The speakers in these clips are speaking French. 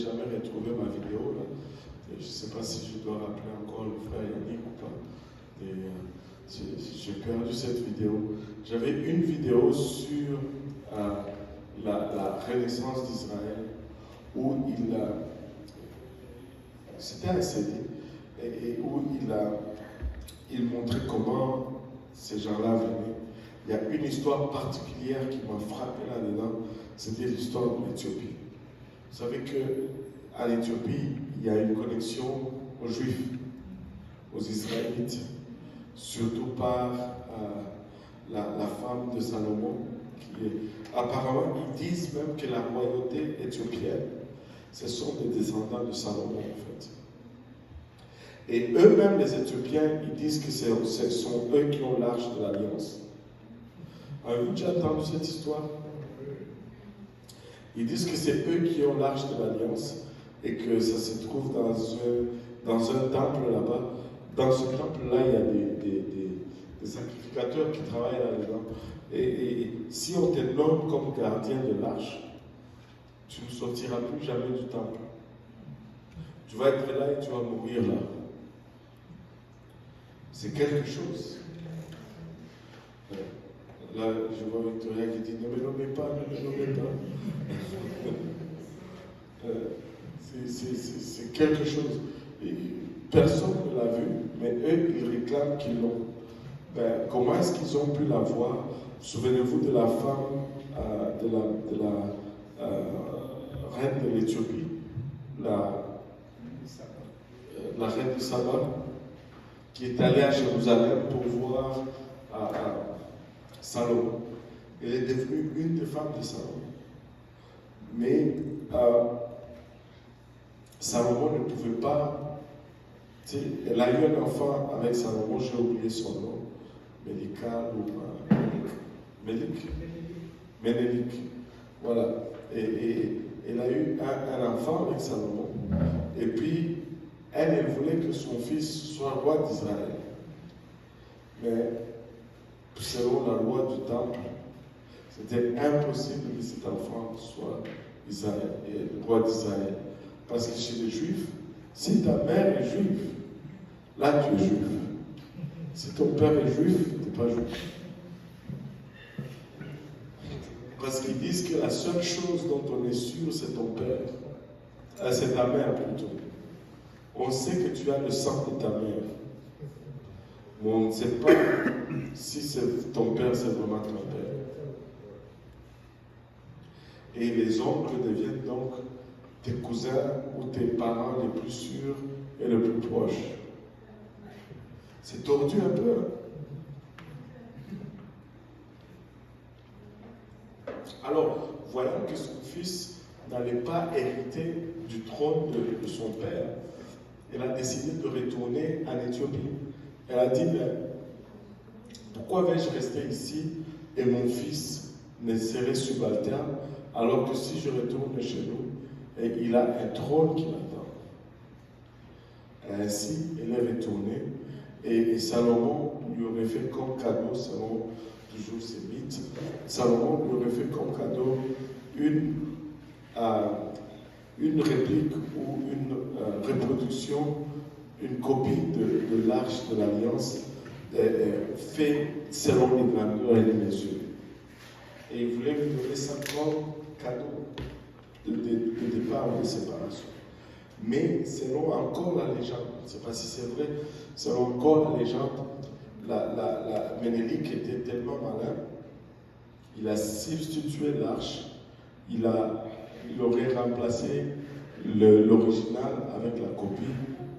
Jamais retrouvé ma vidéo là. Je ne sais pas si je dois rappeler encore le frère Yannick ou pas. J'ai perdu cette vidéo. J'avais une vidéo sur la renaissance d'Israël où c'était un CD et où il montrait comment ces gens-là venaient. Il y a une histoire particulière qui m'a frappé là-dedans, c'était l'histoire de l'Éthiopie. Vous savez qu'à l'Éthiopie, il y a une connexion aux Juifs, aux Israélites, surtout par la femme de Salomon. Apparemment, ils disent même que la royauté éthiopienne, ce sont des descendants de Salomon, en fait. Et eux-mêmes, les Éthiopiens, ils disent que ce sont eux qui ont l'arche de l'Alliance. Avez-vous déjà entendu cette histoire? Ils disent que c'est eux qui ont l'arche de l'Alliance et que ça se trouve dans un temple là-bas. Dans ce temple-là, il y a des sacrificateurs qui travaillent là-dedans. Et si on te nomme comme gardien de l'arche, tu ne sortiras plus jamais du temple. Tu vas être là et tu vas mourir là. C'est quelque chose. Là, je vois Victoria qui dit « Ne me nommez pas, ne me nommez pas. » C'est quelque chose. Et personne ne l'a vu, mais eux, ils réclament qu'ils l'ont. Ben, comment est-ce qu'ils ont pu la voir? Souvenez-vous de la femme, de la reine de l'Éthiopie, la reine de Saba, qui est allée à Jérusalem pour voir Salomon. Elle est devenue une des femmes de Salomon. Mais Salomon ne pouvait pas. Elle a eu un enfant avec Salomon, j'ai oublié son nom, Ménélique. Voilà. Et elle a eu un enfant avec Salomon. Et puis, elle voulait que son fils soit roi d'Israël. Mais selon la loi du temple, c'était impossible que cet enfant soit roi d'Israël. Parce que chez les Juifs, si ta mère est juive, là tu es juif. Si ton père est juif, tu n'es pas juif. Parce qu'ils disent que la seule chose dont on est sûr, c'est ton père. C'est ta mère plutôt. On sait que tu as le sang de ta mère. Mais on ne sait pas si c'est ton père, c'est vraiment ton père. Et les oncles deviennent donc tes cousins ou tes parents les plus sûrs et les plus proches. C'est tordu un peu. Alors, voyant que son fils n'allait pas hériter du trône de son père, elle a décidé de retourner en Éthiopie. Elle a dit, pourquoi vais-je rester ici et mon fils ne serait subalterne, alors que si je retourne chez nous, il a un trône qui m'attend. Ainsi, elle est retournée et Salomon lui aurait fait comme cadeau, selon toujours ces mythes, Salomon lui aurait fait comme cadeau une réplique ou une reproduction, une copie de l'arche de l'Alliance fait selon les grandeurs et les mesures. Et il voulait lui donner ça comme cadeau de départ ou de séparation. Mais selon encore la légende, je ne sais pas si c'est vrai, selon encore la légende, la Ménélique était tellement malin, il a substitué l'arche, il aurait remplacé l'original avec la copie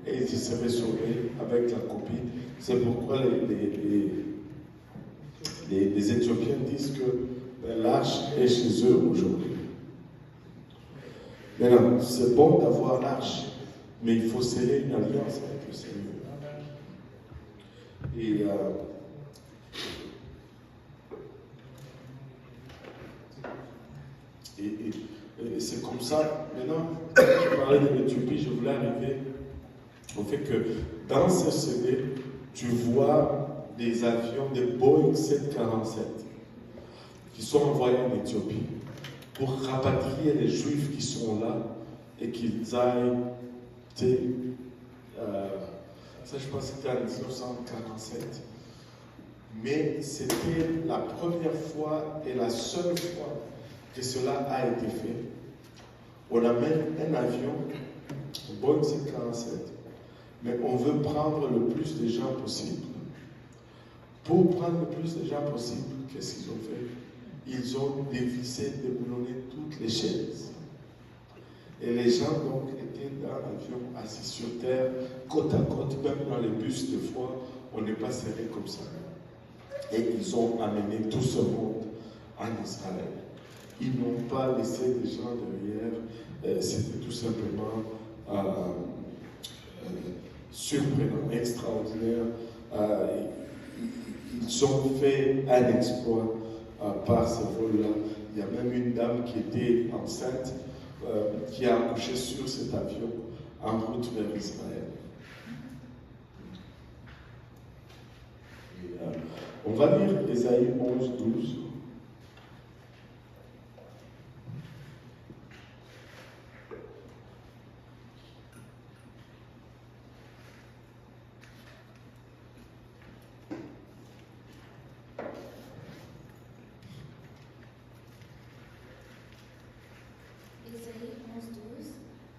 et il se serait sauvé avec la copie. C'est pourquoi les Éthiopiens disent que l'arche est chez eux aujourd'hui. Maintenant, c'est bon d'avoir l'arche, mais il faut sceller une alliance avec le Seigneur. Et c'est comme ça. Maintenant, je parlais de l'Éthiopie, je voulais arriver au fait que dans ce CD, tu vois des avions, des Boeing 747 qui sont envoyés en Éthiopie pour rapatrier les Juifs qui sont là et qu'ils aillent, ça je pense que c'était en 1947, mais c'était la première fois et la seule fois que cela a été fait. On amène un avion, Boeing 747, mais on veut prendre le plus de gens possible. Pour prendre le plus de gens possible, qu'est-ce qu'ils ont fait? Ils ont dévissé, déboulonné toutes les chaises. Et les gens donc étaient dans l'avion, assis sur terre, côte à côte, même dans les bus de fois, on n'est pas serré comme ça. Et ils ont amené tout ce monde en Israël. Ils n'ont pas laissé des gens derrière. C'était tout simplement surprenant, extraordinaire. Ils ont fait un exploit par ce vol-là. Il y a même une dame qui était enceinte qui a accouché sur cet avion en route vers Israël. Et, on va lire Ésaïe 11, 12. Ésaïe 11, 12.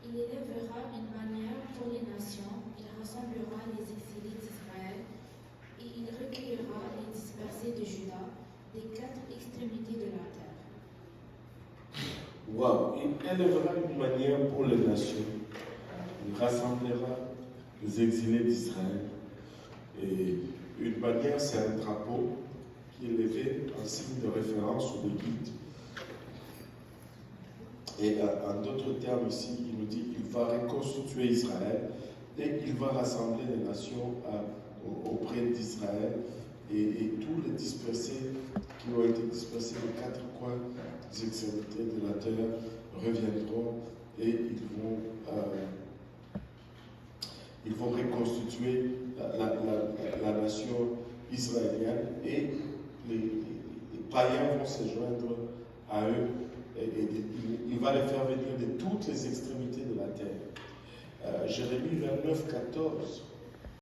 Il élèvera une bannière pour les nations, il rassemblera les exilés d'Israël, et il recueillera les dispersés de Juda des quatre extrémités de la terre. Waouh! Il élèvera une bannière pour les nations, il rassemblera les exilés d'Israël. Et une bannière, c'est un drapeau qui est levé en signe de référence ou de guide. Et en d'autres termes ici, il nous dit qu'il va reconstituer Israël et il va rassembler les nations auprès d'Israël et tous les dispersés qui ont été dispersés aux quatre coins des extrémités de la terre reviendront et ils vont reconstituer la nation israélienne et les païens vont se joindre à eux. Et il va les faire venir de toutes les extrémités de la terre. Jérémie 29, 14